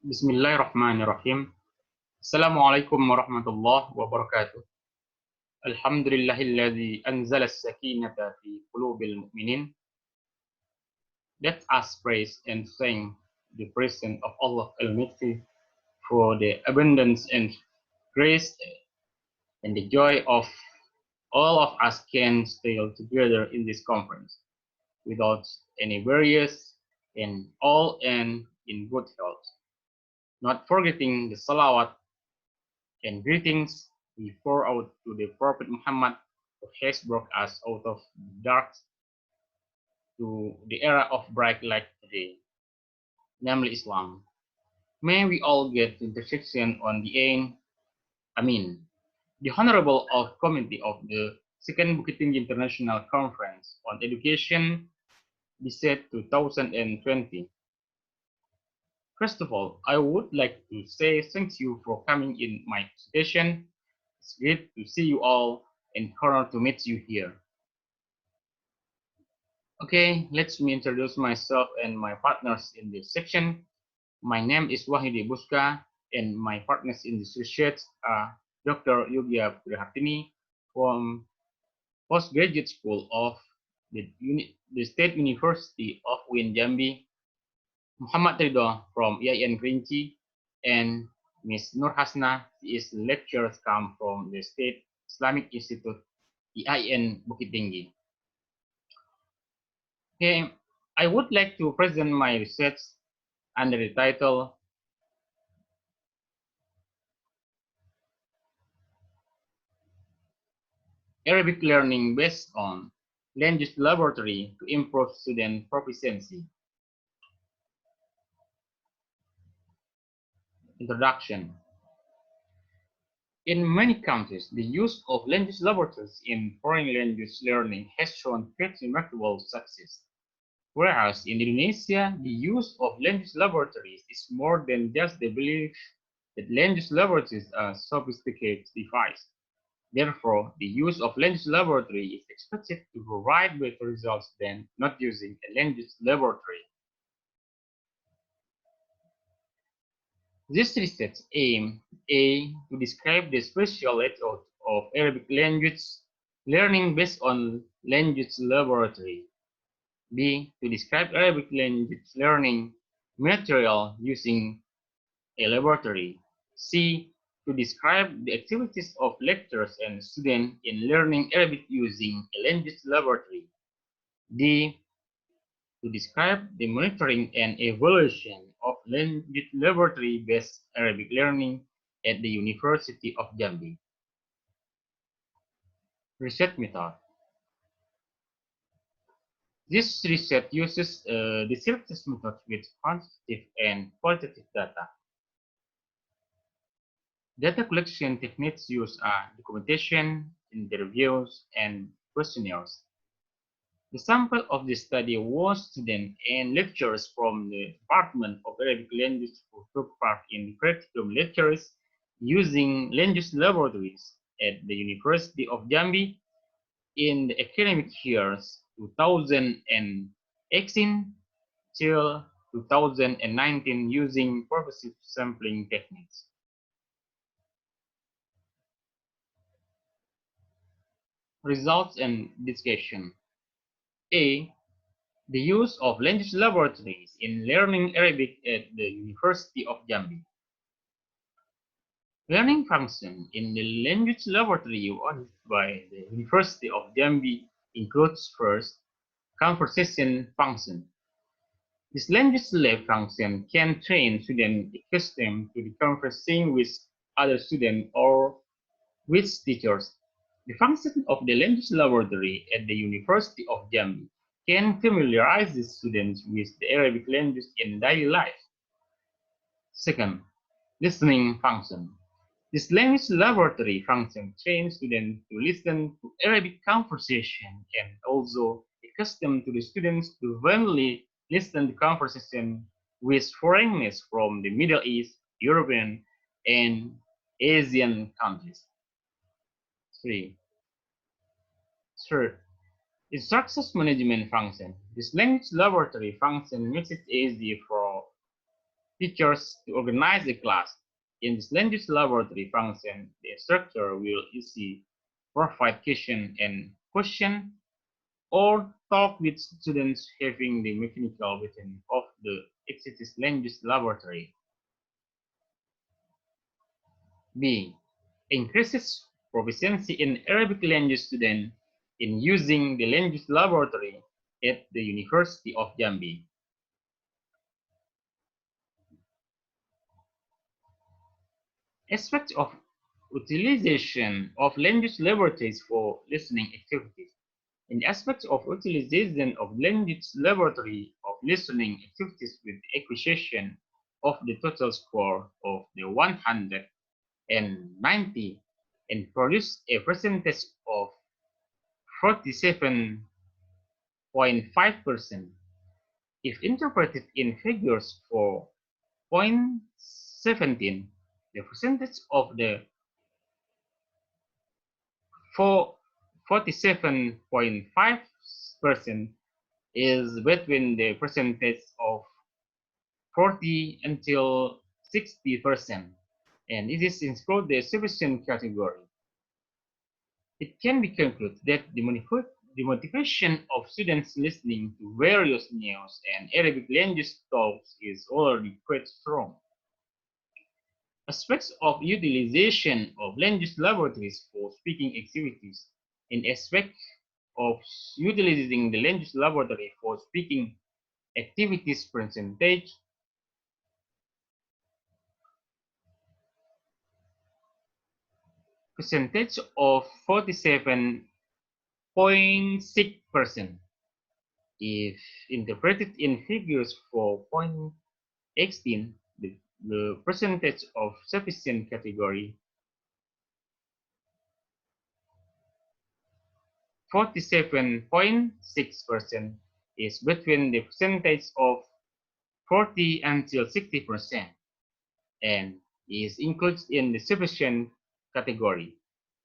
Bismillahirrahmanirrahim. Assalamualaikum warahmatullahi wabarakatuh. Alhamdulillahilladzi anzala as-sakinata fi qulubil mu'minin. Let us praise and thank the presence of Allah Almighty for the abundance and grace and the joy of all of us can stay together in this conference without any barriers and all and in good health. Not forgetting the salawat and greetings we pour out to the Prophet Muhammad who has brought us out of dark to the era of bright light today, namely Islam. May we all get intersection on the end. Amin. The Honorable of Committee of the Second Bukittinggi International Conference on Education, BICED 2020. First of all, I would like to say thank you for coming in my station. It's great to see you all and honored to meet you here. Okay, let me introduce myself and my partners in this section. My name is Wahyudi Buska, and my partners in this research are Dr. Yogya Prihartini from Postgraduate School of the State University of UIN Jambi, Muhammad Ridho from IAIN Kerinci, and Ms. Nur Hasna, she is lecturer come from the State Islamic Institute, IAIN Bukittinggi. Okay, I would like to present my research under the title Arabic Learning Based on Language Laboratory to Improve Student Proficiency. Introduction. In many countries, the use of language laboratories in foreign language learning has shown great remarkable success. Whereas in Indonesia, the use of language laboratories is more than just the belief that language laboratories are sophisticated devices. Therefore, the use of language laboratory is expected to provide better results than not using a language laboratory. This research aims A. to describe the special layout of Arabic language learning based on language laboratory. B. to describe Arabic language learning material using a laboratory. C. to describe the activities of lecturers and students in learning Arabic using a language laboratory. D. to describe the monitoring and evaluation of language laboratory-based Arabic learning at the University of Jambi. Research method. This research uses the self-test method with quantitative and qualitative data. Data collection techniques used are documentation, interviews, and questionnaires. The sample of the study was students and lecturers from the Department of Arabic Language who took part in the curriculum lectures using language laboratories at the University of Jambi in the academic years 2018 till 2019 using purposive sampling techniques. Results and discussion. A. The use of language laboratories in learning Arabic at the University of Jambi. Learning function in the language laboratory audited by the University of Jambi includes first, conversation function. This language lab function can train students accustomed to the conversing with other students or with teachers. The function of the language laboratory at the University of Jambi can familiarize the students with the Arabic language in daily life. Second, listening function. This language laboratory function trains students to listen to Arabic conversation and also accustomed to the students to verbally listen to conversation with foreigners from the Middle East, European, and Asian countries. Third, instructions management function. This language laboratory function makes it easy for teachers to organize a class. In this language laboratory function, the instructor will easily provide question or talk with students having the mechanical version of the existing language laboratory. B. Increases proficiency in Arabic language students in using the language laboratory at the University of Jambi. Aspects of utilization of language laboratories for listening activities. In the aspects of utilization of language laboratory of listening activities with the acquisition of the total score of the 190 and produce a percentage of 47.5%. If interpreted in figures for 0.17, the percentage of the 47.5% is between the percentage of 40 until 60%, and it is included the sufficient category. It can be concluded that the motivation of students listening to various news and Arabic language talks is already quite strong. Aspects of utilization of language laboratories for speaking activities. In aspect of utilizing the language laboratory for speaking activities percentage of 47.6%. If interpreted in figures for 0.18, the percentage of sufficient category 47.6% is between the percentage of 40 until 60% and is included in the sufficient category.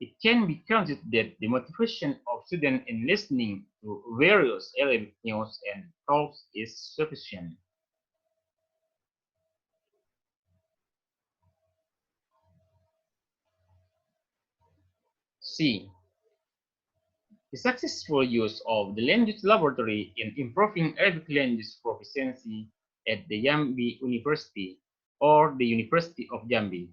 It can be counted that the motivation of students in listening to various Arabic news and talks is sufficient. C. The successful use of the language laboratory in improving Arabic language proficiency at the Jambi University or the University of Jambi.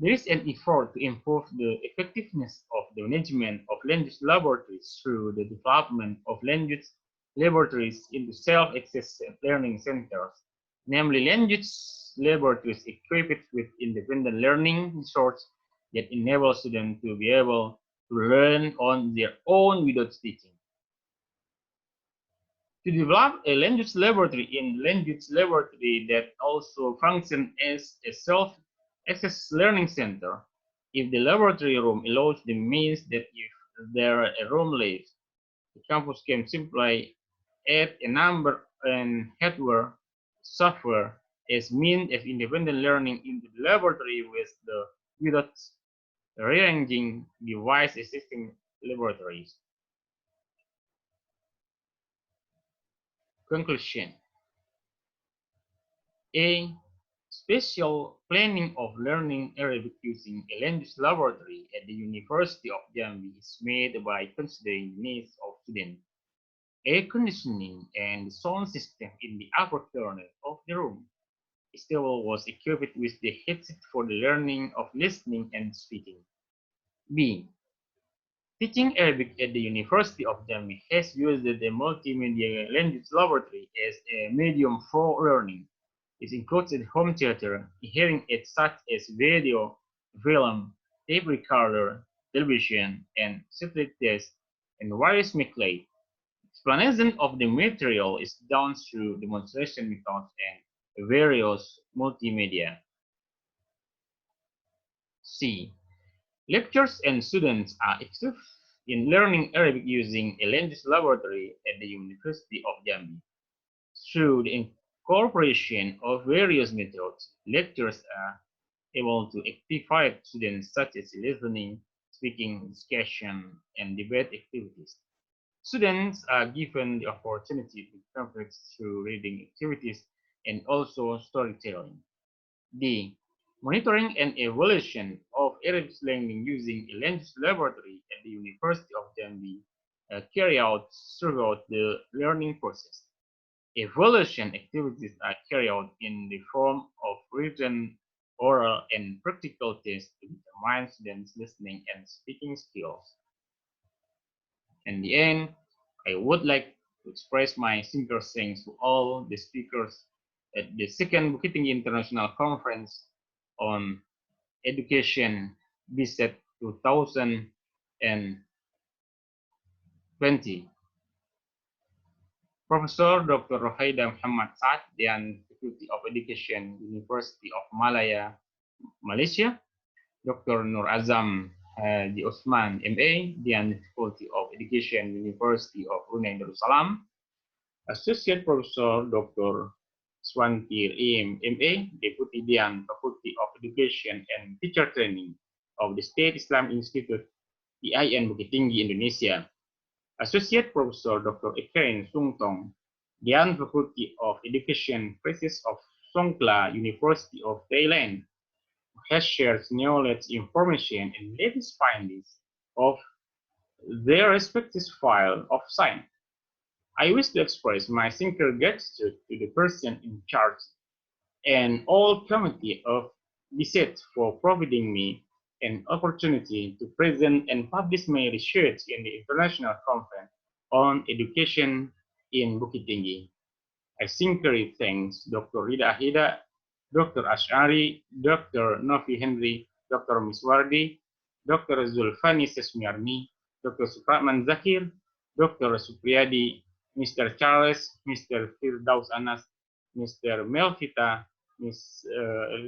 There is an effort to improve the effectiveness of the management of language laboratories through the development of language laboratories into self-access learning centers, namely language laboratories equipped with independent learning resources that enable students to be able to learn on their own without teaching. To develop a language laboratory in language laboratory that also functions as a self-access learning center, if the laboratory room allows the means that if there are a room left, the campus can simply add a number and hardware, software as means of independent learning into the laboratory without rearranging device existing laboratories. Conclusion. A. Special planning of learning Arabic using a language laboratory at the University of Jambi is made by considering the needs of students, air conditioning, and the sound system in the upper corner of the room. The table was equipped with the headset for the learning of listening and speaking. B. Teaching Arabic at the University of Jambi has used the multimedia language laboratory as a medium for learning. It includes home theater, hearing aids such as video, film, tape recorder, television, and satellite desk, and wireless McLeod. Explanation of the material is done through demonstration methods and various multimedia. C. Lecturers and students are active in learning Arabic using a language laboratory at the University of Jambi. Through the incorporation of various methods, lecturers are able to activate students such as listening, speaking, discussion, and debate activities. Students are given the opportunity to converse through reading activities and also storytelling. D. Monitoring and evaluation of Arabic learning using a language laboratory at the University of Jambi carry out throughout the learning process. Evaluation activities are carried out in the form of written, oral, and practical tests to determine students' listening and speaking skills. In the end, I would like to express my sincere thanks to all the speakers at the second Bukittinggi International Conference on Education BICED 2020. Professor Dr. Rohaida Muhammad Saad, Dean Faculty of Education, University of Malaya, Malaysia. Dr. Nur Azam Haji Osman, MA, Dean Faculty of Education, University of Brunei Darussalam. Associate Professor Dr. Swantir Im, MA, Deputy Dean Faculty of Education and Teacher Training of the State Islam Institute, IAIN Bukittinggi, Indonesia. Associate Professor Dr. Ekain Sungtong, Dean Faculty of Education, Practice of Songkla, University of Thailand, who has shared knowledge, information, and latest findings of their respective field of science. I wish to express my sincere gratitude to the person in charge and all committee of BICED for providing me an opportunity to present and publish my research in the International Conference on Education in Bukittinggi. I sincerely thank Dr. Rida Ahida, Dr. Ash'ari, Dr. Novi Henry, Dr. Miswardi, Dr. Zulfani Sesmiarni, Dr. Supratman Zakir, Dr. Supriyadi, Mr. Charles, Mr. Firdaus Anas, Mr. Melvita, Ms.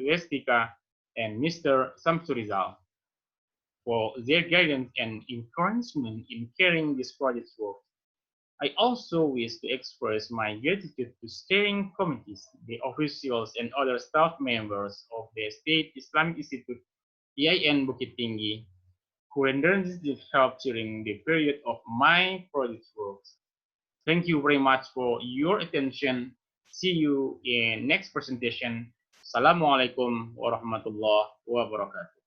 Lestika, and Mr. Samsurizal for their guidance and encouragement in carrying this project forward. I also wish to express my gratitude to steering committees, the officials, and other staff members of the State Islamic Institute, IAIN Bukittinggi, who rendered help during the period of my project work. Thank you very much for your attention. See you in next presentation. Assalamualaikum warahmatullahi wabarakatuh.